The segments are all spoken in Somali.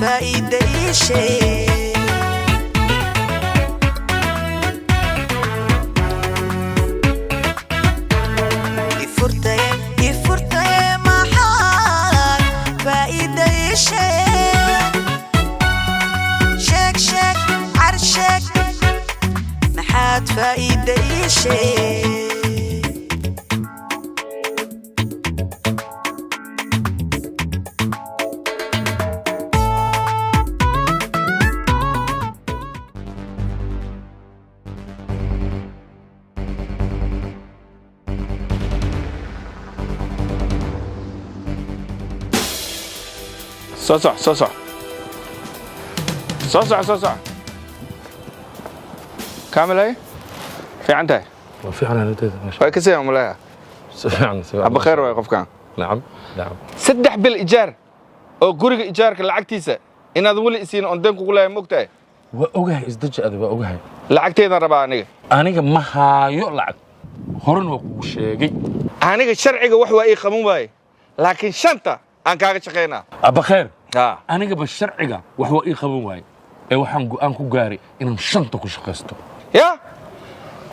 فايدة شيء يفرتي ما حال فايدة شيء شك عرشك ما حد فايدة شيء صح كامل ايه في عندها في عنا نتيجة ماشي هاي كسي يوم ولا يعني أبو خير ويقف كان نعم سدح بالإيجار أو قرق إيجارك لعقتيسة إن هذا ولي إسين أندن كقولها مقتى وأوجه إزدج أدي وأوجه لعقتي ذا ربع أنيق ما هيقلع هرن وشيء أنيق الشرعي وحوى إيه خمون باي لكن شنطة أنا كاغي شقينا أبو خير أنيق بالشرعي وحوى إيه خمون باي وحن أنكو جاري إن شنطة كشقستو يا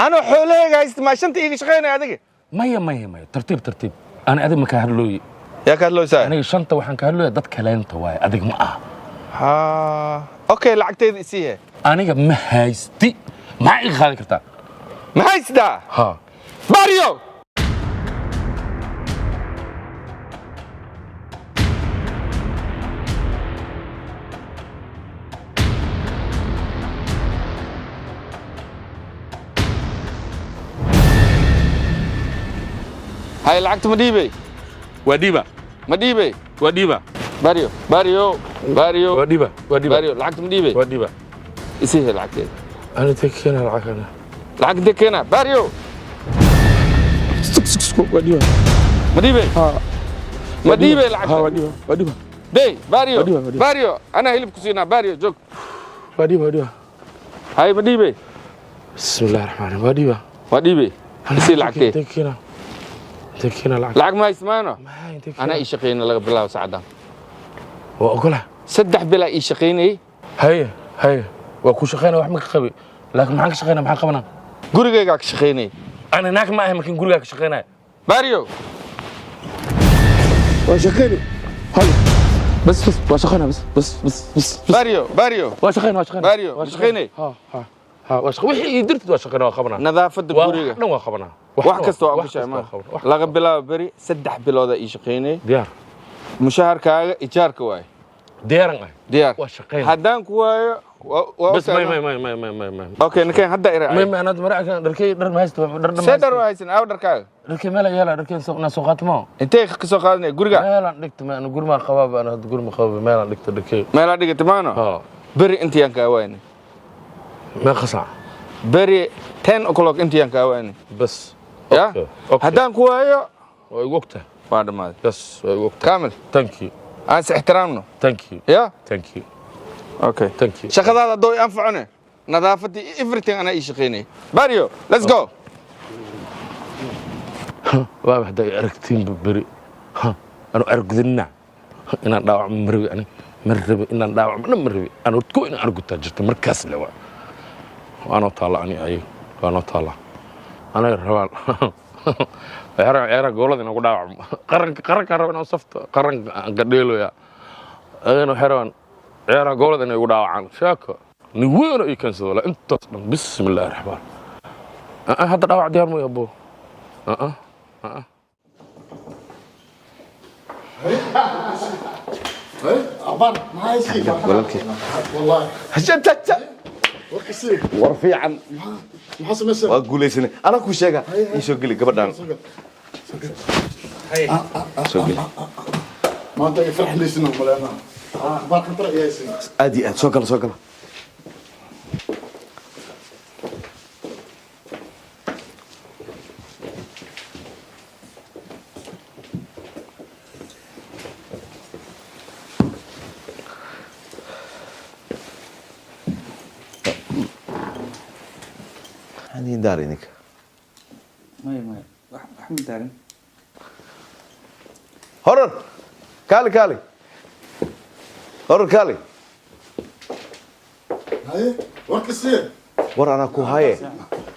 أنا حولي جايست ما شنطة إيه شقينا هذيك مية ترتيب أنا أدي مكهرلوي يا كهرلوي ساي أنا شنطة وحن كهرلوي دت كلام تواي أديك ما أوكي لعقتي ذي سيه أنا ما هايستي ما إخالك كرتا ما هايستا ماريو هاي لعقت مديبي وديبة باريو وديبة باريو لعقت مديبي وديبة إسيه لعقتي أنا تكينا العكنا لعقت دكينا باريو وديبة مديبي لعقت وديبة دي باريو أنا هيلب كسينا باريو جوك وديبة هاي مديبي بسم الله الرحمن الرحيم وديبي إسيه لعقتي تكينا لعق ما يسمعنا أنا إيشقين لغا بالله سعدا وأقولها سدح بلا إيشقيني هي وكو شقينا واحد مكخبي لكن معك شقينا معك قبنا قرقاك شقيني أنا هناك ما أهم لكن قرقاك شقينا باريو وشقيني هاي بس وشقينا بس باريو وشقينا باريو شقيني وحي درت وشقينا وقبنا نظافة القرقة وحنا وقبنا wax kasta oo ku sheemaa laga bilaabo bari 3 bilood ay shaqeynay diyaar mushaharkaaga ijaarka waay diyaar waa shaqeyn hadaan ku waayo bas may okay ninkan hadda ira may anad maraka dharkay dhar ma haysto dhar ma haysan aw dharkaaga dharkay meel yaala dharkay soo qaatmo intee ka soo qaadnay guriga meelan dhigto ma anu gurma qabaab ana had gurma qabaab meelan dhigto dharkay meelan dhigto maano bari intii aan ka waayni ma qasa bari 10 o'clock intii aan ka waayni bas يا هدان كوايو وقتها بعد ما بس وقتها كامل ثانك يو انا احترامنا ثانك يو يا ثانك يو اوكي ثانك يو شغل هذا دوي انفعنا نظافتي everything انا يشقيني باريو ليتس جو واحد داي اركتين ببري انا ارقدنا ان داوع مربي انا مربي ان داوع مربي انا كو ان ارقدتا جرت markaas lewa وانا طالع اني وانا طالع أنا الرجال عيرة قولة إنه قدام قرن كهرباء صفت قرن قديلو يا أنا حيران عيرة قولة إنه قدام شاكو نوير يكنسل أنت بسم الله الرحمن هذا دواء ديار مو يا أبو عبان ما يصير والله هجنت ورفيعا محصل مسا أقول لي سنة أنا كل شيء يشغلي قبل شغلي ما أنت يفرح لي سنة ولا أنا بارك الله يا سنة أدي سوكل هني دارينك ما أحمد دارين هرر كالي هرر كالي هاي ورك السير war anaa ku haye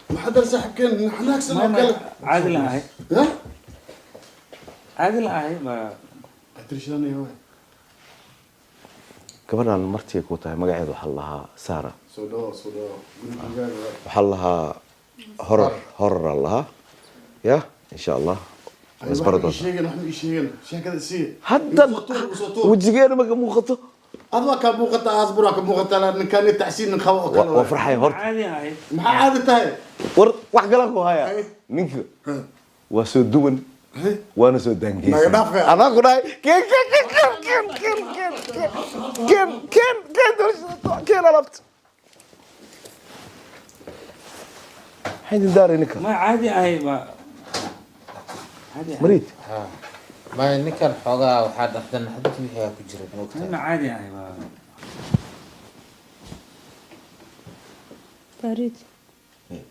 ما حدا ساحب كان نحن أكسر ما وكلا عادي لا هاي ها عادي لا هاي ما أدري شو أنا هو gabadhan martii ku tahay magaceedu waxaa la lahaa Sara سوداء waxaa la lahaa horor la lahaa ya insha Allah isbarado شيء نحن شيء كذا يصير hadda wajigeena ma muuqato أضوا كموقتة أصبر كموقتة لأن كان التحسين نخوف waa farxay horta عادي هاي ما عادة هاي war wax galan ku haya ninka waa soo duwan waana soo daangeysan ما يدافع anaa ku dhahay keen alaabta haydin daari ninka ما عادي هاي ما عادي هاي mariid ما ninkan xoogaa waxaa dhaqdan xadid wixii ku jira ما عادي هاي ما فريد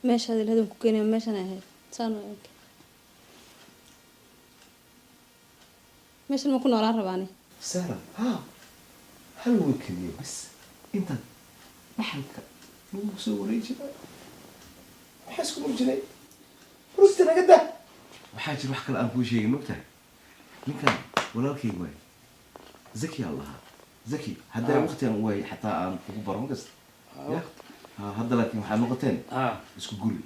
ماشي هذا الهدم كوكيني ماشي أنا هاي صانو إنك ماشي المكون ولا رباني سارة ها هل هو كذي بس انت محلك مو مسوي جدا حاسكم الجنيه رستنا قده waxaa jira wax kale aan kuu sheegin mogtahay ninkan walaalkay waay zaki allah zaki haddaa waqtigan waay xataa aan kugu baro ma kasta ya hadda laakiin waxaad noqoteen isku guri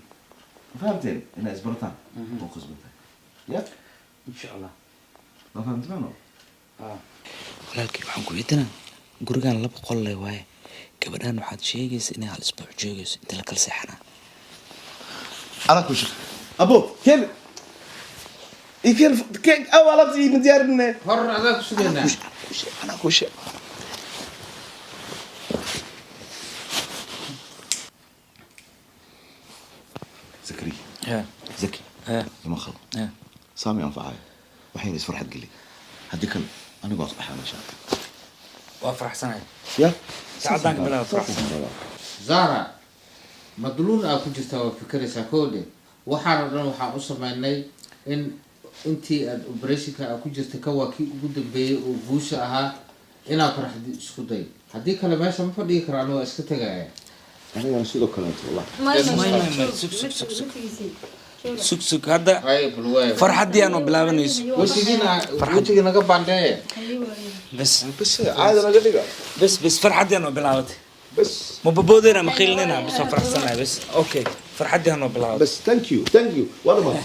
ma fahamteen inaad isbarataan oo qasbantahay ya إن شاء الله ma fahamtimaano walaalkii waxaan ku weydiinaa gurigan laba qol leh waaye gabadhan waxaad sheegaysa inay hal isbuuc joogayso inta la kala seexanaa انا كل شيء ابو كيف كيف اول شيء مديارنا hor adaa ku sugaynaa انا كل شيء zakariya ها zaki ها ima khal ها saami anfacaya waxayna isfarxad gelin haddii kale anigoo asbaxaa meesha waa faraxsanahay يا ساعدناك بلا فرحة zara madluun aa ku jirtaa waa fikeraysaa koodhe waxaana dhan waxaan u samaynay in intii aad operationka aa ku jirta ka waa kii ugu dambeeyey oo guusha ahaa inaad faraxdi isku day haddii kale meesha ma fadhigi karaan waa iska tegaya انا sidoo kale والله سك سك هذا hay balwaay فرحتي أنا بلا بنيس wejiga naga bandheeye بس بس عادي انا قد بس فرحتي أنا بلا بس مو ببودر ما خيلنا بس فرح سنة بس أوكي فرحتي أنا بلا بس ثانك يو وانا ما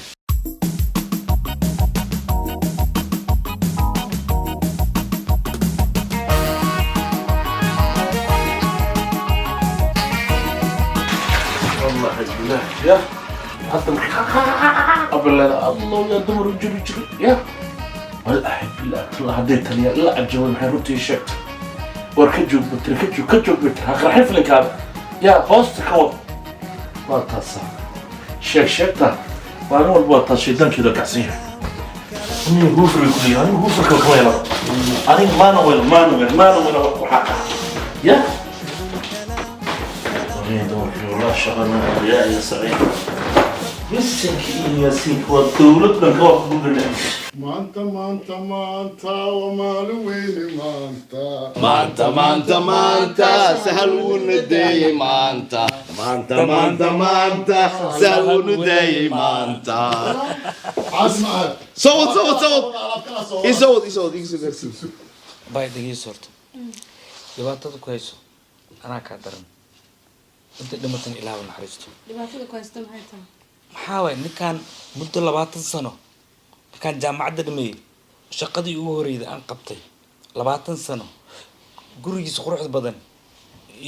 والله بالله يا حتى قبل الله يا دمر وجري جري يا ولا احب بالله الله هديت لي لا عجبني محي روتي شيء وركجو بتركجو كجو بتر حفلك هذا يا هوست كود ما تصح شكتا وانا والبوطه شيطان كذا كعسين اني غفر يقول لي انا غفر كويلا انا ما نويل وحقا يا والله شغلنا يا سعيد يسك يا سيك والدولة من قوة بقول مانتا ومال وين مانتا سهل وندي مانتا سهل وندي مانتا عزم عاد صوت يصوت باي دقيقة صورت dhibaatada ku hayso anaa kaa daran inta dhimatan ilaah naxariisto dhibaatada ku haysta maxay tahay maxaa waay ninkaan muddo 20 sano markaan jaamacadda dhameeyey shaqadii ugu horeyda aan qabtay 20 sano gurigiisa quruxda badan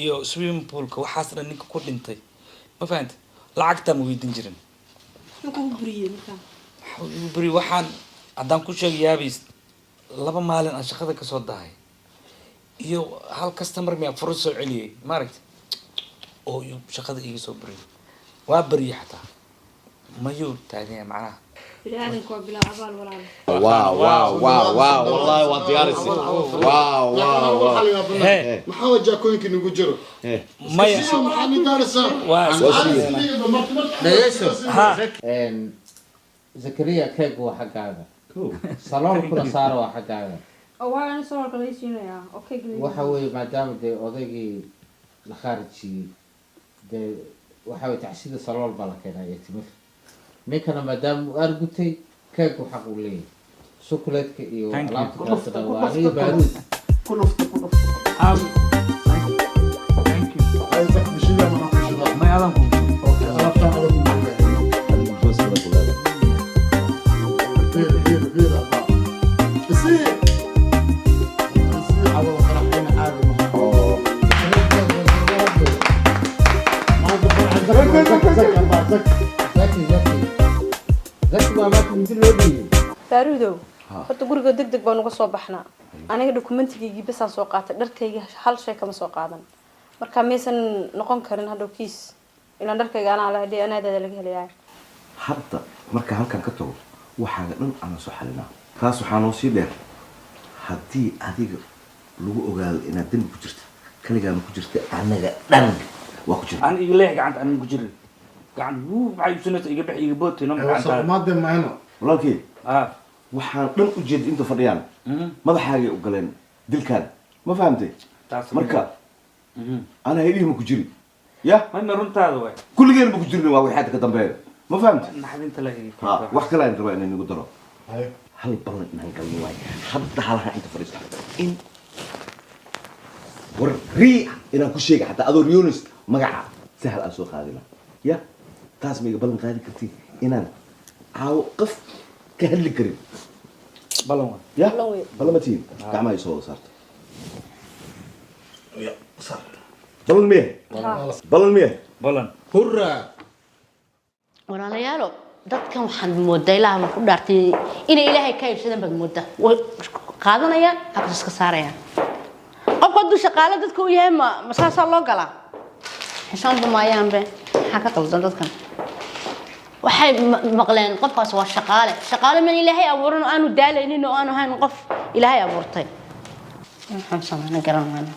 iyo swimming poolka waxaas dhan ninka ku dhintay ma fahantay lacagta ma weydiin jirin muxuu ku buriyay markaa waxa uu bari waxaan haddaan ku sheegay yaabiis 2 maalin aan shaqada ka soo dahay iyo hal customer miyaa furo soo celiyay maaragtay oo shaqada iga soo buriyay waa bariyay xataa mayuu taagan macnaha bini'aadanku waa bilaa abaal walaal واو والله وديارسي واو maxaa wajaa kooyinka nagu jiro maya maxaa ni daaraysaa waa dhageyso ha zakariya keeg waa xaggaaga saloonkuna saara waa xaggaaga oo waa ana soo kala siinayaa okay waxa weeye maadaama dee odaygii la khaarijiyey dee waxaa way tacsida salool baa la keenaa iyo timir ninkana maadaama uu aargutay keegku xaq uu leeyahay shukuleedka iyo alaabta kaleetana waa aniga baaruud baaruudow horta guriga degdeg baan uga soo baxnaa aniga dokumentigaygii basaan soo qaatay dharkayga hal shay kama soo qaadan marka maysan noqon karin hadhow kiis ilaan dharkayga anaa la hadhiya anaadaada laga helayaa hadda marka halkan ka tago waxaaga dhan aan soo xalinaa taas waxaa noo sii dheer haddii adiga lagu ogaado inaad dembi ku jirta kaligaana ku jirta anaga dhan waa ku jirta aan iga leex gacanta aan ku jirin gacan wuu maxay ibsanaysa iga bixi iga bootay no gacanta maade maayno walaalkii ah waxaan dhan u jeed inta fadhiyaan madaxaagay u galeen dilkaan ma fahamtay marka ana haydihi ma ku jiri ya ma runtaada way kulligeen ma ku jirin waa wixii ka dambeeya ma fahamtay naxdinta la higi wax kale aan rabaa inaan igu daro hal ballan inaan galno waay hadda halaha inta fadhiista in war rii inaan ku sheega xataa adoo rionis magaca sahal aan soo qaadi laha ya taas ma iga ballan qaadi kartid inaan caawo qof ka hadli karin ballan way ya ballan ma tihin gacmaha ay soo wada saarta ballan miya ballan miya ballan hurra walaalayaalo dadkan waxaan moodaa ilaaha ku dhaartay inay ilaahay ka iibsadaan baad moodaa way qaadanayaan habka iska saarayaan qofka hadduu shaqaale dadka u yahay ma saasaa loo galaa xisaan dumayaanbe maxaa ka qaldan dadkan waxay maqleen qofkaas waa shaqaale man ilaahay abuuran oo aanu daalaynin oo aanu ahayn qof ilaahay abuurtay waxaan sameeyay garanayna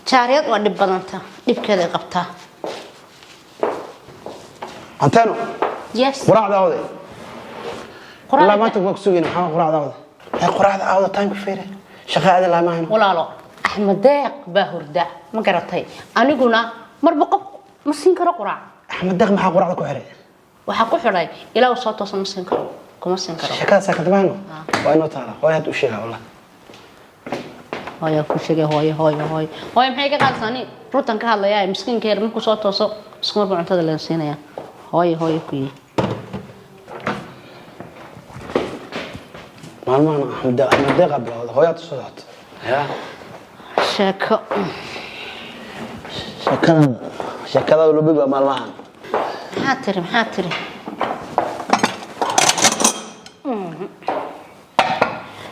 jaariyad waa dhib badanta dhibkeeda qabtaa anteno yes quraacda awde la maanta waa ku sugeen maxaa quraacda awde ay quraacda awde time ku feere shaqada la maahan walaalo axmed deeq baa hurda ma garatay aniguna marba qof ma siin karo quraac axmed deeq maxaa quraacda ku xiray waxa ku xiray ilaa uu soo toosan ma siin karo kuma siin karo shaqada sakadmayno waa inoo taala hooyad u sheega wallah hooyo ku sheegay hooyo maxay ka qaadsaani rutan ka hadlayaa miskiinka yar markuu soo tooso isku marba cuntada la siinaya hooyo ku yi maalmahan axmed deeq ablawada hooyad soo socota ya sheekada lubi ba maalmahan maxaa tiri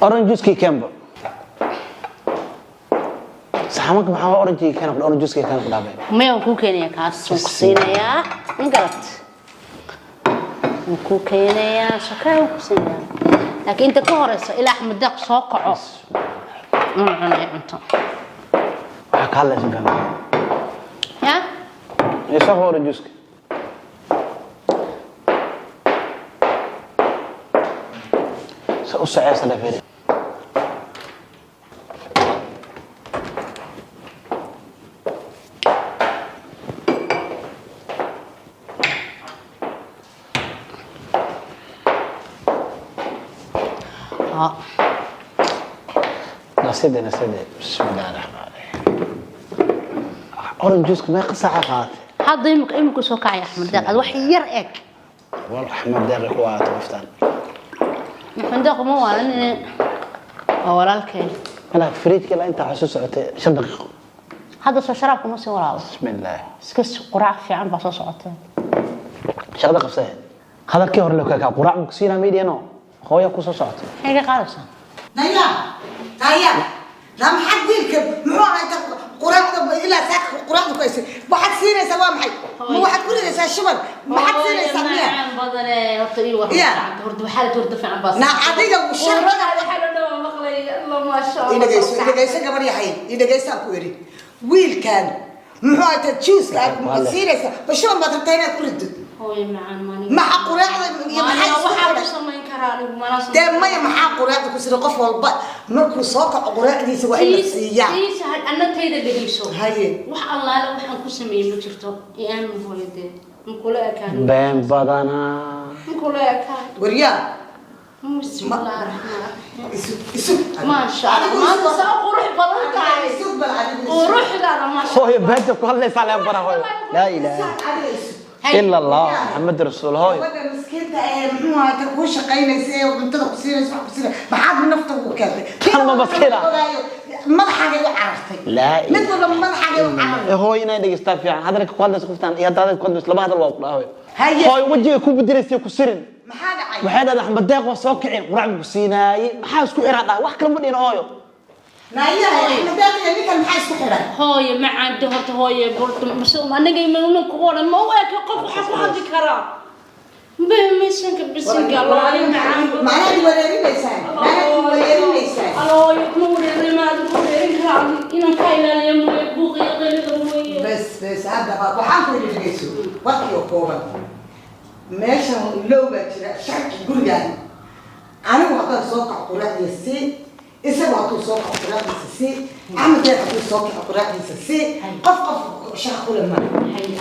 orange juice ki kembo saxamanka maxaa orange ki kembo orange juice ki kembo dhaabay maya ku keenaya kaas soo siinaya ingarat ku keenaya shaqaa ku siinaya laakiin inta ka horeysa ilaa axmed deeq soo kaco cunay cunto waxa ka hadlaysan kan ya isa orange juice usaceysa dhafeere نسيدي بسم الله الرحمن الرحيم أورنج جوز ما قصة عقاد هذا يمكن سوكا يا أحمد داق الوحي يرأك والله أحمد داق قوات مفتان أحمد داق مو أنا ولا الكل لا فريد كلا أنت حسوس شن دقيقة هذا شرابكم مو سوى بسم الله سكس قراع في عم بصوص عتين شغلة قصة هذا كيف هرلو كا قراع مكسيرة ميديا نو خويا كوسو صوت هيك قالسا نيا تايا لم حد يركب معه انت قراعه الى ساق قراعه كويس ما حد سيري سوا محي ما حد كل ده شباب ما حد سيري سميه بدل وطري ورد ورد حاله ورد في عباس نا عاديه وشر هذا حاله مقلي الله ما شاء الله إذا جيس قبر يحيي إذا جيس أكوري ويل كان معه تجوز كان سيري بس شو ما تبتينا كل hooyo macaan mani maxa quraacda iyo maxay waxa ku samayn karaa anigu mana samayn dee maya maxaa quraacda ku sida qof walba markuu soo kaco quraacdiisa waa in la siiyaa siisa annatayda dhegeyso haye wax allaale waxaan ku sameeyay ma jirto iyaan hooyade mkula ekaan been badana mkula ekaan wariyaa bismillaahi rahmaani isu ما شاء الله ما انت قروح بلنتاي قروح لا ما شاء هو بنت كل سلام برا هو لا اله الا الله محمد رسول هو wada miskiinta ee muxuu ahaa ka ku shaqeynaysa ee cuntada ku siinaysa wax ku siinaysa maxaad nafta ugu keentay كلمه مسكينه madaxaaga u carartay لا mid walba madaxaaga u carartay هو inay dhageystaa fiican hadalka ku hadlaysa qoftaan iyo hadalka ku hadlaysa laba hadal waa ku dhaaway haye هو wajiga ku bedelaysa ku sirin maxaa dhacay waxay dhahay Axmed Deeq oo soo kicin quraac ku siinaayay maxaa isku iraada wax kale ma dhiin hooyo naayaha Axmed Deeq iyo ninkan maxaa isku xiray هوي ما عنده هوي قلت بس انا جاي من هنا كوره ما هو قف حق هذه كرا بمسك بس قال الله ما انا وريرينaysa الله يكون ما تقول كرا ان كايلا يا مو بوقي غير بس هذا waxaan ku dhigayso waqti oo kooban meesha looga jira shaqo gurigan anigu waxaan soo kac quraacdiisa isagu hadduu soo kaco quraacdiisa Axmed Deeq hadduu soo kaco quraacdiisa qof shaqo lama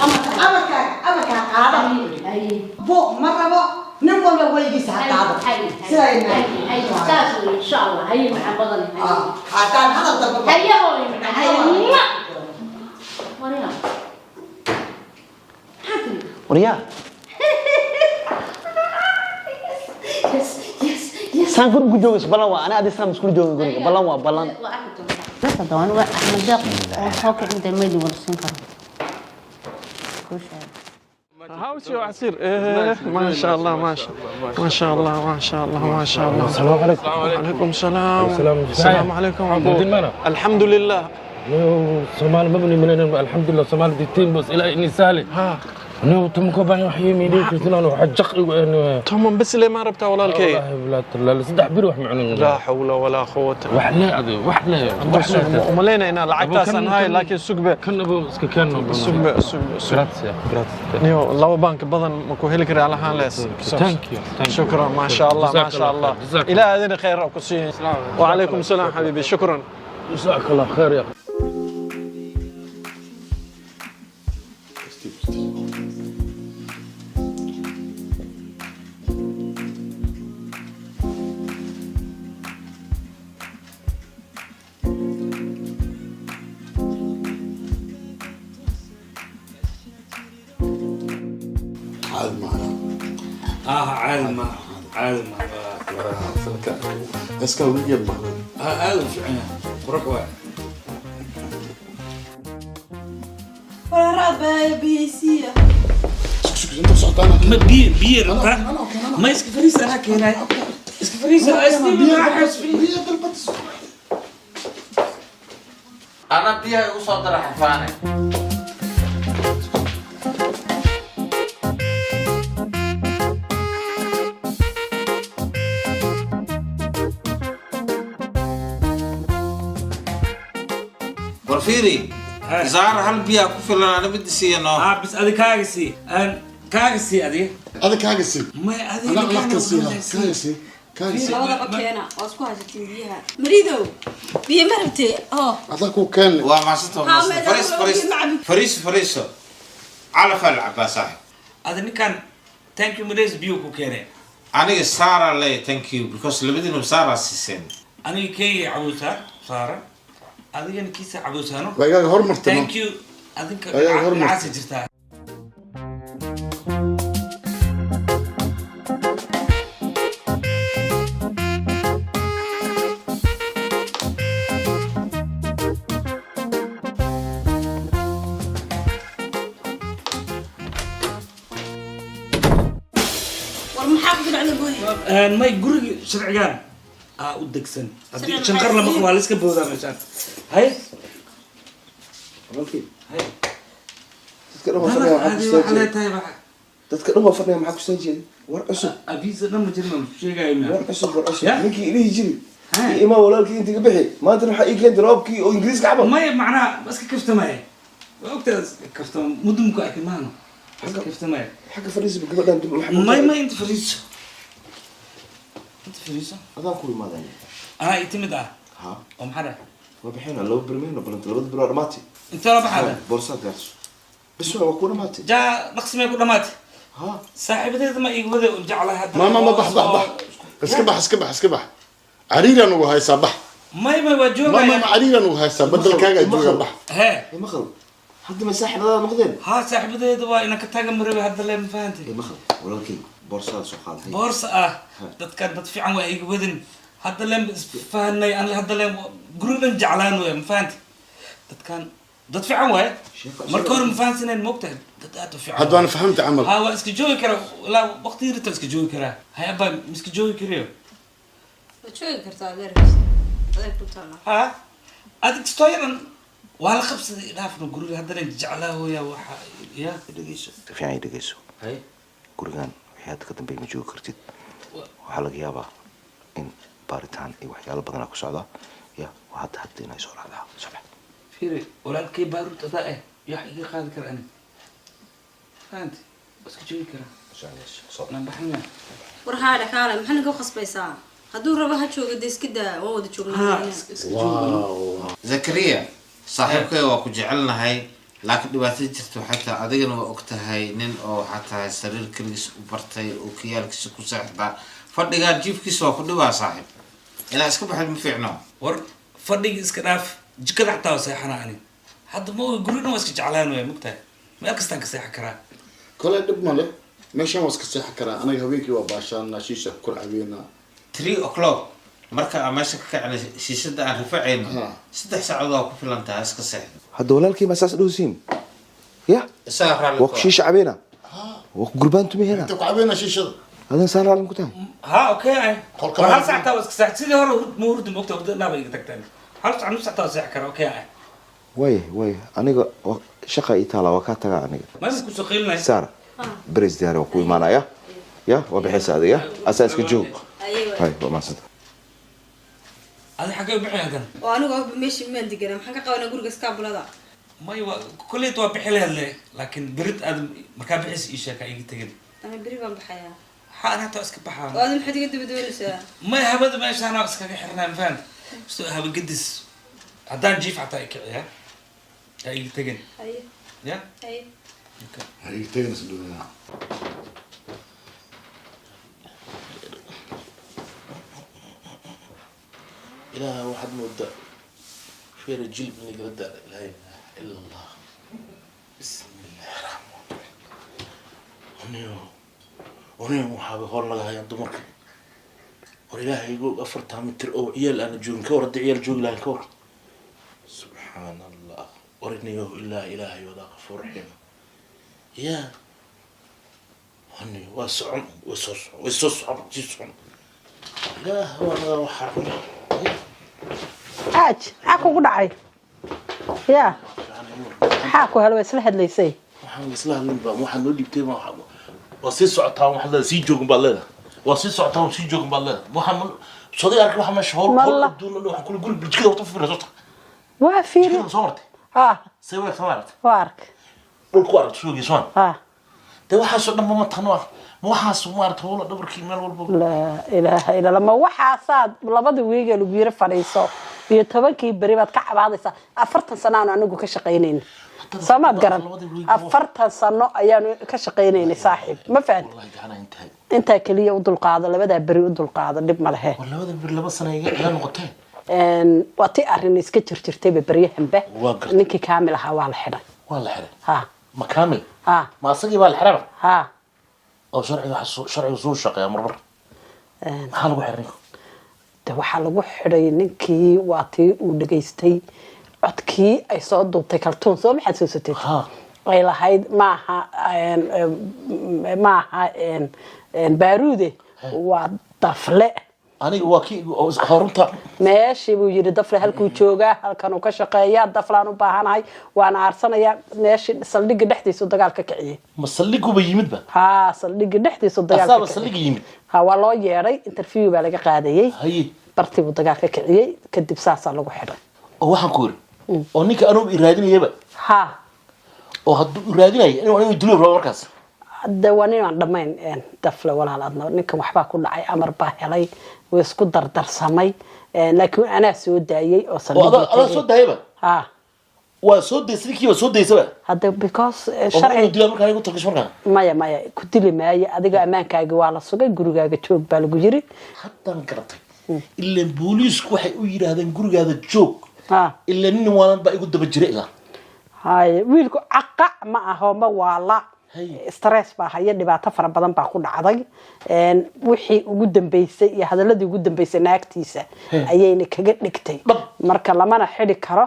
ama ka qaada bo ma rabo nin walba waygiisa ha qaado ساس ان شاء الله هي محبضني haddaan hadal dambe هيا هوي هيا وريا وريا سان كل جوجس بلان وا انا ادي سان مسكول جوجن غوري بلان وا بلان بس طبعا هو احمد داق هو كنت ميدي ورسين كان هاوسي وعسير إيه ما شاء الله ما شاء الله ما شاء الله ما شاء الله ما شاء الله السلام عليكم وعليكم السلام السلام عليكم عبود المنى الحمد لله صومال مبني من الحمد لله صومال دي تيم بس الى اني سالي ها انه تمكو باي وحي ميدي كثلان وحجق تمام بس اللي ما ربطها ولا الكي والله لا صدح بير وح معنا لا حول ولا قوه وحلا وحلا وملينا هنا لعبتها هاي لكن سوق كنا بو كان سوق نيو لو بانك بدن ماكو هيلك على حال ليس ثانك يو شكرا ما شاء الله ما شاء الله الى اذن خير وكسي وعليكم السلام حبيبي شكرا جزاك الله خير يا عالم بس كان ولي يلا عالم فعلا قرق واحد ولا ربا بيسيا انت صحتنا ما بير ما يسك فريسة انا كهنا يسك فريسة اسمي بيا بالبطس انا بيها وصدر حفانه ورفيري زار هل بيها كفر انا بدي سينو بس ادي كاغسي كاغسي ادي هذا كاغسي ما ادي انا كاغسي كاغسي لوضع بكينا واسكو هاشتين بيها مريدو بيه مربتي هذاك كان وما ستو فريس على فلع صاحب هذا كان ثانك يو مريز بيو كوكيري انا ساره لي ثانك يو بيكوز لبدنا ساره سيسن انا كي عبوسا ساره هذا كيس عبوسانو لا هرمرت ثانك يو هذيك عاسي جرتها والمحافظ على ابوي ما يقول شرعيان ودكسن شنقر لما خوال اسك بودا مشان هاي هاي dadka dhan waa fadhiya maxaa ku soo jeedi war cusub abiisa dhan ma jirno sheegayna war cusub ninkii ilaahi jiri ima walaalkii inta ka bixi maanta waxa ii keentay roobkii oo ingiriiska xabo ma macnaa bas ka kaftamay waqtigaas kaftam mudumku akimaano كفتماي حق فريز بقبل دم الحمد ما انت فريسو انت فريسو هذا كل ما ذا انا يتمد ها ومحرك وبحين لو برمين بلنت لو برا ماتي انت راه بحاله بورصات جالس بس هو كونه ماتي جا نقص ما يقول ماتي ها صاحب ذي ما يقول وجعل هذا ما بح اسكبح عريرا وهاي صباح ما يوجهوا ما عريرا وهاي صباح بدل كاجا جوجا بح ها يا مخل حد ما ساحب هذا نقدين ها صاحب ذي دوا انك تاجم مربي هذا اللي ما فهمتي يا مخل ولكن بورصات سو خالد بورصة دad كان dad fiican waa iga wadin hadda leen fahanay aan hadda leen gurigan jeclaan way ma fahanti dadkan dad fiican way marka hore ma fahansaneen moogtahay dad aad u fiican hadda ana fahamta camal ha waa iska joogi kara la waqti yar iska joogi kara hay abba iska joogi kariyo joogi kartaa adeerkiis adeer ku taala ha adig stoyan waa la qabsaday dhaafno guriga hadda leen jeclaa hooya waxa ya dhageyso fiican dhageyso hay gurigan waxaad ka dambeey ma joogi kartid waxa laga yaabaa in baaritaan iyo waxyaalo badan ku socda ya waxa hadda inay soo raacdaa sabax fiiri walaalkay baarut adaa yaa iga qaadi kara ani fahanti iska joogi kara soo baxnaa war haada kaale maxaa naga qasbaysaa hadduu rabo ha joogo iska daa waa wada joognaa zakariya saaxiibkay waa ku jecelnahay laakiin dhibaatada jirta waxay tahay adigana waa ogtahay nin oo waxaa tahay sariir kaligiis u bartay oo kiyaalkiisa ku seexdaa fadhigaa jiifkiisa waa ku dhibaa saaxiib inaa iska baxid ma fiicno war fadhiga iska dhaaf jikada xataa waa seexanaa ani hadda ma gurigana waa iska jeclaan waya mogtahay meel kastaan ka seexan karaa kole dhib male meeshaan waa iska seexan karaa anaga habeenkii waa baashaana shiisha kor cabeynaa 3 o'clock marka aan meesha ka kacnay shiishada aan rifacayno 3 saacadood waa ku filan tahay iska seexdo hadda walaalkii ma saas dhowsiin ya isaga raali waa shiisha cabina waa gurbaan tumi hena inta ku cabina shiishada هذا إنسان عالم كتير. ها أوكي. هل ساعة تاوس ساعة سيدي هلا مورد مكتوب بدنا نابي تكتني. هل ساعة نص ساعة ساعة أوكي. وي أنا شقة إيطاليا وكاتها أنا. ما يمكن سقيلنا. سارة. بريز دياري وكوي معنا يا وبحس هذا يا أساس كجوك. أيوة. هاي وما صدق. هذا حاجة بحي هذا. وأنا قاعد بمشي من دقيقة محن كقاونا أقول قسكاب ولا ذا. ما يوا كل يتوا بحيلها اللي لكن بريد أدم مكان بحس إيش كأي تجد. أنا بريبان بحياة. أنا تأسك بحال. وهذا محد يقدر بدون لسه. ما يهبد ما يشان أسك كحرنا مفهوم. شو هبد قدس. عدان جيف عطاك يا. أي تجن. أي. يا. أي. أي تجن سدونا. إلى واحد مودة في رجل من يقرد لا إله إلا الله بسم الله الرحمن الرحيم ونيو وحابي هون لها يا دمرك وإله يقول أفرتها متر أو عيال أنا جون كور دي عيال جون لا كور سبحان الله ورنيو إلا إلهي ولا غفور رحيم يا هني واسعن وسوسعن جسعن لا هو أنا وحرم حاج حاكو قدعي يا حاكو هلو يسلح ليسي waxaan isla hadlinba waxaan noo dhibtay ma wasii socotaa wax la sii joogin baad leedahay wasii socotaa sii joogin baad leedahay waxaan soo arki waxa meesha howl duuna waxa kula guri bijkada wata fiirso waa fiiri soo martay see way soo martay waark dhulku aragto suugi soo de waxa soo dhanba ma tano waxaas maarta howla dhabarkii meel walba la ilaaha illa lama waxaasaad labada weega lagu yiri fadhiiso iyo 10kii bari baad ka cabaadaysaa 40 sano aan anigu ka shaqeynayna samaad garan 40 sano ayaan ka shaqeynaynay saaxiib ma fahad inta kaliya u dulqaado labada bari u dulqaado dib ma lahe labada bari laba sano ay noqotay waati arrin iska jirtay bariyahanba ninkii kaamil ahaa waa la xidhay ha ma kaamil ma asagii baa la xidhay ha oo sharciga soo shaqeeya marbar maxaa lagu xiray de waxaa lagu xidhay ninkii waatii uu dhageystay codkii ay soo duubtay kaltuun soo maxaad soo sotay ay lahayd maaha baaruude waa dafle aniga waa kii horunta meeshii buu yiri dafle halkuu joogaa halkan uu ka shaqeeyaa daflaan u baahanahay waan aarsanayaa meeshii saldhigga dhexdiisa dagaal ka kiciyay ma saldhiguba yimidba ha saldhigga dhexdiisa dagaal ka kiciyay saldhigga yimid ha waa loo yeeray interview baa laga qaadayay bartii buu dagaal ka kiciyay kadib saasaa lagu xidhay oo waxaan ku yiri oo ninka anuub iraadinayaba ha oo hadduu raadinayo inuu dilo rabo markaas dawani aan dhamayn dafle walaal adna ninkan waxba ku dhacay amar baa helay way isku dardarsamay laakiin ana soo daayay oo ada soo daayaba ha waa soo daysay kii waa soo daysaba hada because sharci dilo markaa igu tarkish markaa maya ku dili maaya adiga amaankaaga waa la sugay gurigaaga joog baa lagu yiri haddaan garatay ilaa booliisku waxay u yiraahdeen gurigaada joog ilaa nin waalan baa igu daba jiray ilaa hay wiilku aqa ma aha ma wala stress baa haya dhibaato fara badan baa ku dhacday wixii ugu dambeysay iyo hadaladii ugu dambeysay naagtiisa ayayna kaga dhigtay marka lamana xidi karo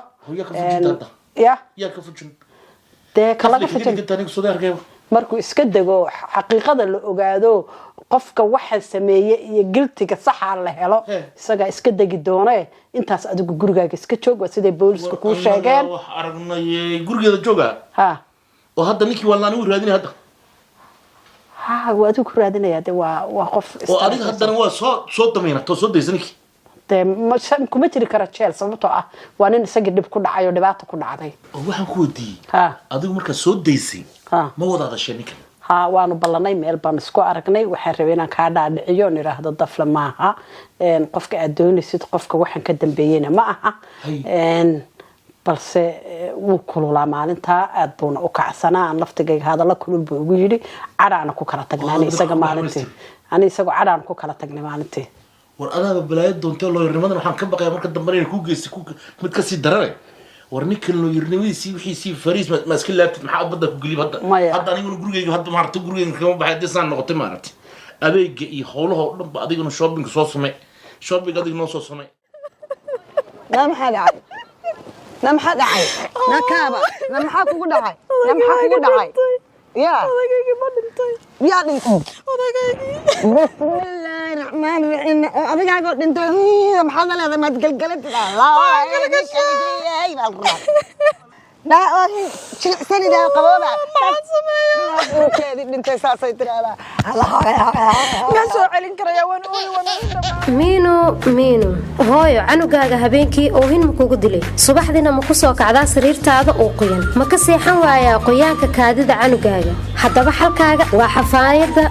ya ka fujin kala fujin markuu iska dago xaqiiqada la ogaado qofka waxa sameeyay iyo giltiga saxa la helo isaga iska dagi doona intaas adigu gurigaaga iska joog waa sida booliska ku sheegeen wax aragnay gurigeeda jooga oo hadda ninkii wallaan uu raadinay hadda waa adigu ku raadinaya waa qof oo adiga haddana waa soo dameynaa soo daysanki kuma jiri kara jeel sababtoo ah waa nin isaga dhib ku dhacay oo dhibaato ku dhacday oo waxaan ku wadiiyey adigu marka soo daysay ma wada hadashay ninkan waanu ballanay meel baan isku aragnay waxaan rabay inaan kaa dhaadhiciyo in iraahdo dafle maaha qofka aad doonaysid qofka waxaan ka dambeeyeyna ma aha balse wuu kululaa maalintaa aad buuna u kacsanaa aan laftigayga hadalla kulul buu ugu yidhi cadhaana ku kala tagnay isaga maalintii ani isagoo cadhaan ku kala tagnay maalintii war adaaba balaayo doontay looyarnimadan waxaan ka baqayaa marka dambe inay ku geystay mid ka sii darane war ninkan looyarnimadiisii wixiisii fariis ma iska laabtid maxaa badda ku gelib hadda aniguna gurigayga hadda maaragtay gurigayga kama baxay haddii saan noqotay maaragtay adeega iyo howlaha oo dhan ba adiguna shopping soo samay shopping adiga noo soo samay maxaa dhacay maxaa dhacay nakaaba maxaa kugu dhacay maxaa kugu dhacay يا يا دنتو بسم الله الرحمن الرحيم أبيك أقول دنتو محمد هذا ما تقلقلت لا شو سني ده قبوبة كذي دنتو ساسي ترى ما سوى علين كريا miino hooyo canugaaga habeenkii oo hin makugu dilay subaxdiina ma ku soo kacdaa sariirtaada oo qoyan ma ka seexan waayaa qoyaanka kaadida canugaaga haddaba xalkaaga waa xafaayadda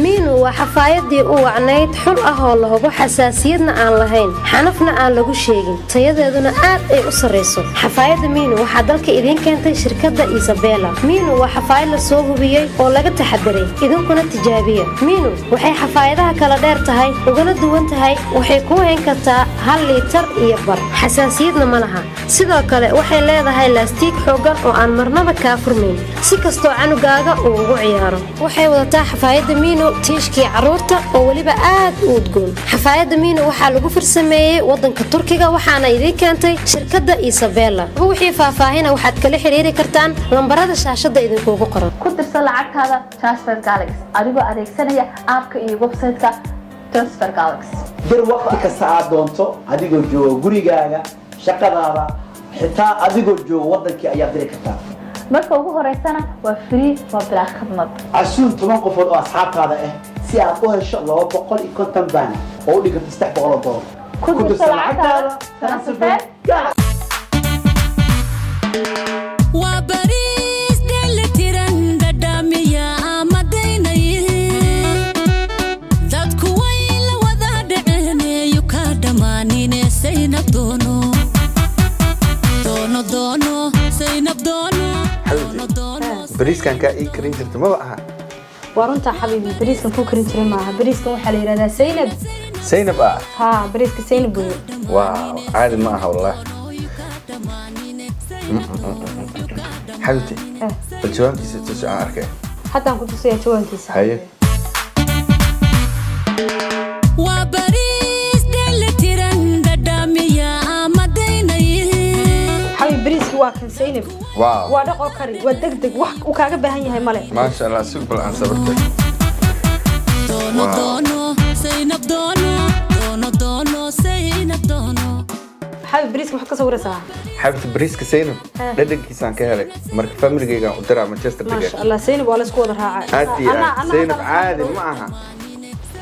miino waa xafaayadii u wacnayd xul ah oo la hubo xasaasiyadna aan lahayn xanafna aan lagu sheegin tayadeeduna aad ay u sarrayso xafaayadda miino waxaa dalka idiin keentay shirkadda Isabella miino waa xafaayad la soo hubiyey oo laga taxadaray idinkuna tijaabiya miino waxay xafaayadaha kala dheer tahay ugana duwan tahay waxay ku hayn kartaa 1 liitar iyo bar xasaasiyadna ma laha sidoo kale waxay leedahay laastiig xooggan oo aan marnaba ka furmin si kastoo canugaaga uu ugu ciyaaro waxay wadataa xafaayadda miino tiishkii caruurta oo waliba aad u udgoon xafaayadda miino waxaa lagu farsameeyay wadanka Turkiga waxaana idin keentay shirkadda Isabella wixii faahfaahin waxaad kala xiriiri kartaan lambarada shaashada idinkugu qoran ku dirsan lacagtaada Transfer Galaxy adigoo adeegsanaya app-ka iyo website-ka Transfer Galaxy dir waqti kasta aad doonto adigoo jooga gurigaaga shaqadaada xitaa adigoo jooga wadankii ayaad diri kartaa marka ugu horeysana waa free waa bilaa khidmad casuun 10 qofood oo asxaabtaada ah si aad u hesho 250 baan oo u dhiganta $300 ku dirsan lacagtaada Transfer Galaxy bariiskan ka ii karin jirta ma aha warunta xabiibi bariiskan ku karin jiray maaha bariiskan waxa la yiraahdaa Zainab ha bariiska Zainab waaw caadi ma aha wallah حبيبتي الجوانكيسة تسعى أركي حتى أنا كنت سويت جوانكيسة هاي وبريس دل تيران دامية مدينة حبيب بريس واكن سينب واو وادق أكري ودق وكاغا بهني هاي مالي ما شاء الله سوبر عن صبرتك دونو دونو سينب دونو سينب دونو حبيب بريسك محد كسورة ساعة حبيبتي بريسك سينب dhadhankiisaan ka helay marka familygayga u diraa Manchester ما شاء الله سينب ولا اسكو ودا راعي سينب عادي ما aha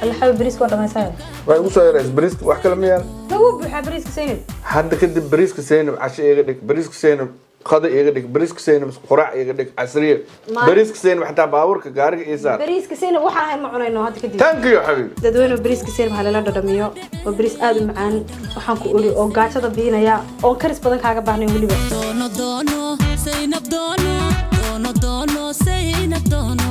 الحبيب بريسك ودا ما يساوي way ugu soo yareys بريسك wax kala miyaan لو بخ بريسك سينب hadda kadib بريسك سينب casho iga dhig بريسك سينب qada iga dhig bariiska seen mas quraac iga dhig casriye bariiska seen xataa baaburka gaariga iyo saar bariiska seen waxaan ahayn ma cunayno hadda kadib thank you xabiib dadweyne bariiska seen waxa la dhadhamiyo oo bariis aad u macaan waxaan ku uli oo gaajada biinaya oo karis badan kaaga baahnay waliba doono doono Zainab doono doono doono Zainab doono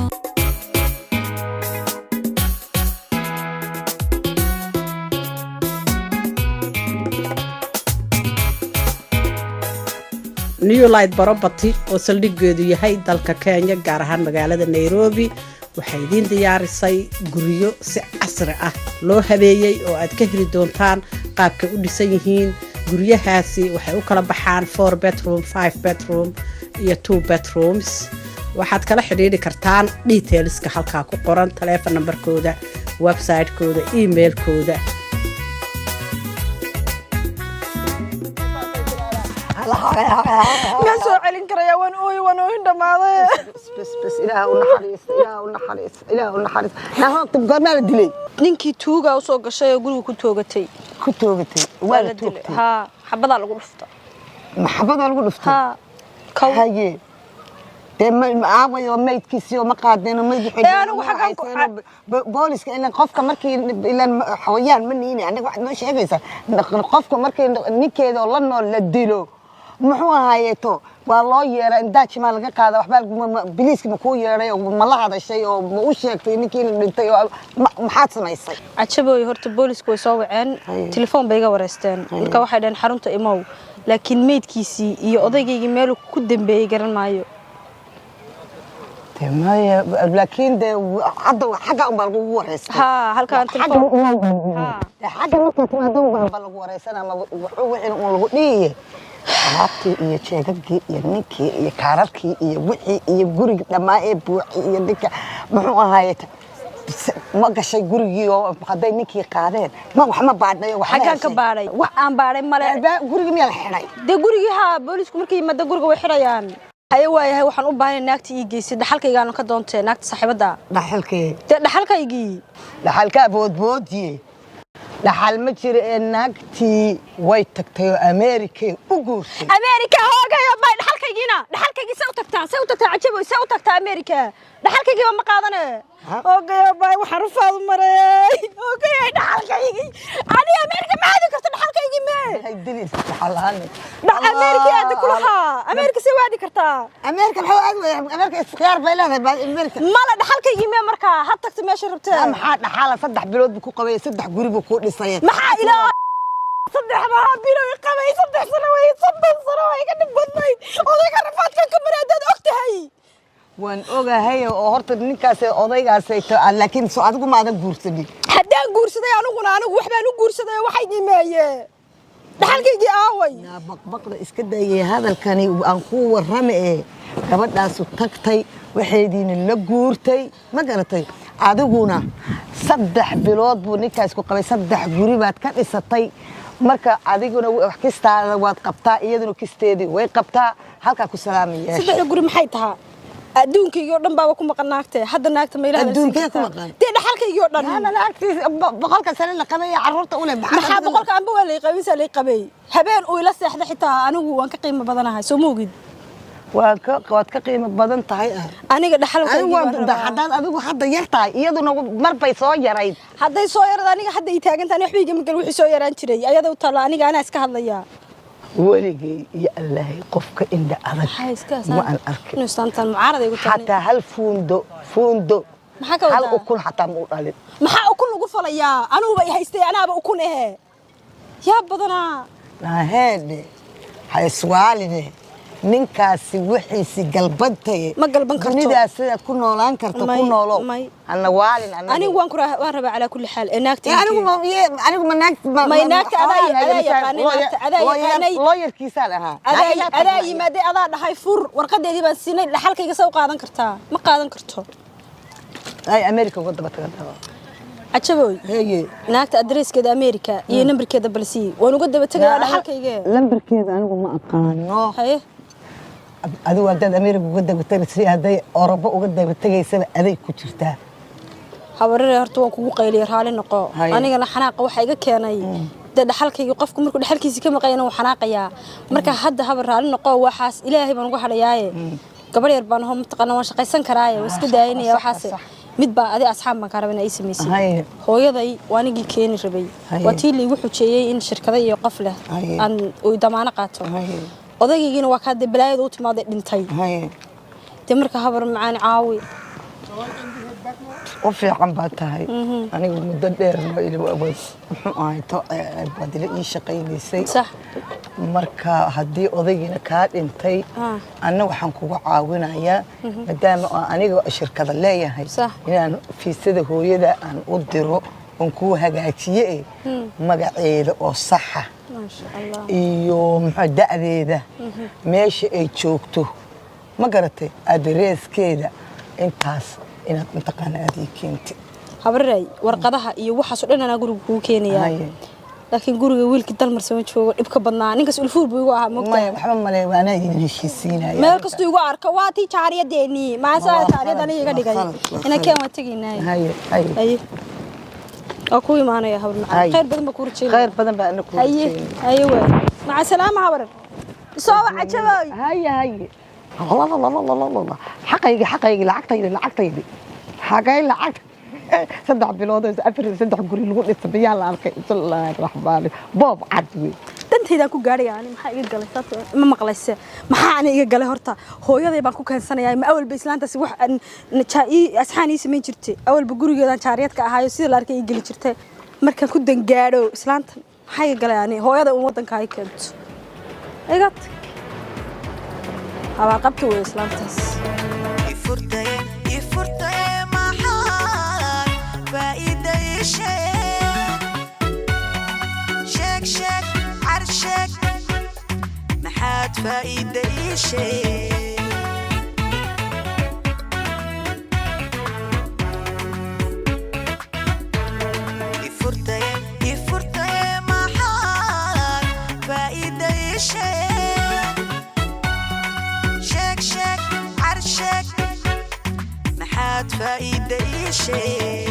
New Light Property oo saldhigeedu yahay dalka Kenya gaar ahaan magaalada Nairobi waxay idin diyaarisay guryo si casri ah loo habeeyay oo aad ka heli doontaan qaabka u dhisan yihiin guryahaasi waxay u kala baxaan 4 bedroom 5 bedroom iyo 2 bedrooms waxaad kala xiriiri kartaan detailska halka ku qoran telephone numberkooda website-kooda email-kooda ما سو علين كريا وان اوي وان اوي دماده بس إله ونحريس إله ونحريس إله ونحريس نحن تبقى دلي ninkii tuuga u soo gashay oo guriga ku toogatay wala toogtay ha xabada lagu dhufta maxabada lagu dhufta ha kaw haye ma aawayo meydkiisii ma qaadeen meyd anigu xagan ku booliska in qofka markii ilaan xawayaan ma niini aniga wax ma sheegaysa qofka markii ninkeeda la nool la dilo muxuu ahaayeeto waa loo yeeray indaaji ma laga qaada waxba biliiska ma ku yeeray oo ma la hadashay oo ma u sheegtay ninkii dhintay oo maxaad samaysay cajabooy horta booliisku way soo waceen telefoon bay iga wareysteen marka waxay dhaheen xarunta imow laakiin meydkiisii iyo odaygayga meel ku dambeeyay garan maayo تمايا لكن ده عضو حاجة أمبارح ورث ها هل كان تلفون حاجة نقطة تمادو أمبارح ورث أنا ما وحين أقول ليه عطي يشجعك ينكي يكارك يبوحي يبغرق لما يبوحي يدك محو هايت ما قشي غرقي أو هذا نكي قارين ما وحما بعدنا حاجة كباري وأنا باري ملا غرقي ميل حراي ده غرقي ها بوليس كمركي ما ده غرقي وحريان أيوة waxaan u baahnay naagta ii geysay dhaxalkayga aan ka doontay naagta saaxiibada dhaxalkaygii dhaxalka boodboodii dhaxal ma jiro ee naagtii way tagtay Ameerika u guursay Ameerika hoogayo bay dhaxalkaygii soo tagtaa cajabo soo tagtaa Ameerika dhaxalkaygii ma qaadanay hoogayo bay waxaan u faado maray hoogayo dhaxalkaygii ani Ameerika ma aadi karto dhaxalkaygii ma hay dilis dhaxalaan Ameerika aad kulaha Ameerika si waadi kartaa Ameerika maxaa aad Ameerika iskhiyaar bay leedahay Ameerika mala dhaxalkaygii ma marka had tagtay meesha rabtay maxaa dhaxala 3 bilood ku qabay 3 guri buu ku dhisay maxaa ilaa 3 ma bilood qabay 3 sano way 3 sano way ka dhibadnay odayga rafaadka ka maraadad ogtahay waan ogahay oo horta ninkaas odaygaas ay laakiin soo adigu ma adan guursaday haddaan guursaday anigu waxbaan u guursaday waxay dhimeeyeen dhaxalkaygii aaway yaa baqbaqda iska dayay hadalkani aan ku warramay gabadhaas tagtay waxeediina la guurtay ma garatay adiguna 3 bilood buu ninkaas ku qabay 3 guri baad ka dhisatay marka adiguna wax kistaada waad qabtaa iyaduna kisteedii way qabtaa halka ku salaamaya 3 guri maxay tahay adduunkayga oo dhan baa ku maqan naagtay hadda naagta meelaha adduunkayga ku maqan tii dhaxalkayga oo dhan ana naagtii boqolka sano la qabay carruurta u leh maxaa boqolka anba waa la qabay la qabay habeen uu ila seexda xitaa anigu waan ka qiimo badanahay soo moogid waad ka qiimo badan tahay aniga dhaxalkayga haddaad adigu hadda yartahay iyaduna mar bay soo yarayd hadday soo yarad aniga hadda ii taagantahay waxbiga magal wixii soo yaraan jiray ayada u tala aniga anaa iska hadlaya weligay iyo allah qofka inda adag ma aan arkin nuustantan mucaarad ay ku tahay hatta hal fuundo maxaa ka wada hal ukun hatta ma u dhalin maxaa ukun lagu falayaa anigu bay haystay anaaba ukun yaa badana laheede hayswaaline ninkaasi wixiisi galbantay ma galban karto nidaas sida ku noolaan karto ku noolo ana waalin anigu waan rabaa ala kulli xaal naagta anigu ma naagta adaa lawyer-kiisa lahaa adaa yimaade adaa dhahay fur warqadeedii baan siinay dhaxalkayga soo qaadan kartaa ma qaadan karto ay Ameerika uga daba tagay عجبوي ناقت أدريس كذا أمريكا نمبر كذا بلسي ونقول ده بتجي على حلقة يجي نمبر كذا أنا ما أقانو هاي أدو أجد أمريكا وقد بتجي هذا أوروبا وقد بتجي سنة هذا كتيرته حواري هرتوا كوكو قيلي رحالي نقا أنا جنا حناق وحاجة كأناي dhaxalkayga qofku markuu dhaxalkiisa ka maqayna uu xanaaqayaa marka hadda habar raali noqo waxaas ilaahay baan ugu hadhayaaye gabar yar baan hom taqana waan shaqaysan karaaye iska daayinaya waxaas mid baa adi asxaab baan ka rabaa ay sameysay hooyaday waanigi keeni rabay waa tii liigu xujeeyay in shirkada iyo qof leh aan oo damaano qaato odaygiina waa ka balaayada u timaaday dhintay marka habar macaan caawi oo fiican baa tahay anigu muddo dheer ma ila awood muxuu ahay to badila ii shaqaynaysay marka haddii odaygiina kaa dhintay anna waxaan kugu caawinayaa maadaama aniga shirkada leeyahay inaan fiisada hooyada aan u diro oon kuu hagaajiye magaceeda oo saxa iyo muxuu da'deeda meesha ay joogto ma garatay adreeskeeda intaas inaad intaqaana aad ii keentay habaray warqadaha iyo waxaas oo dhan ana guriga kugu keenayaa laakiin guriga wiilkii dalmar soo joogo dhibka badnaa ninkaas ulfuur buu igu ahaa mogtahay waxba male waana idin heshiisiinaya meel kasto igu arka waa tii jaariyadeeni ma saa jaariyadani iga dhigay ina keen waa taginay haye oo ku imaanaya habar macaan khayr badan ba ku rajeen khayr badan ba ana ku rajeen haye way maca salaama habar soo wacajabay haye الله حقيقي لعقتي حقاي لعقت صدق بلودو أفر صدق قولي لقول السبيان لا أركي صلى الله الرحمن بوب عدوي دنتيدا ku gaari yani maxaa iga galay sato ma maqlayse maxaa aan iga galay horta hooyaday baan ku keensanayay ma awal ba islaantaas wax najaayi asxaan ii sameyn jirtay awal ba gurigeedan jaariyadka ahaayo sida la arkay ii gali jirtay markaan ku dangaadho islaanta maxaa iga galay yani hooyada wadanka ay keento egat هوا قبته وإسلامتس يفرتي محال فايدة شك عرشك محاد فايدة يفرتي محال فايدة عرشك محاد فايدة شيء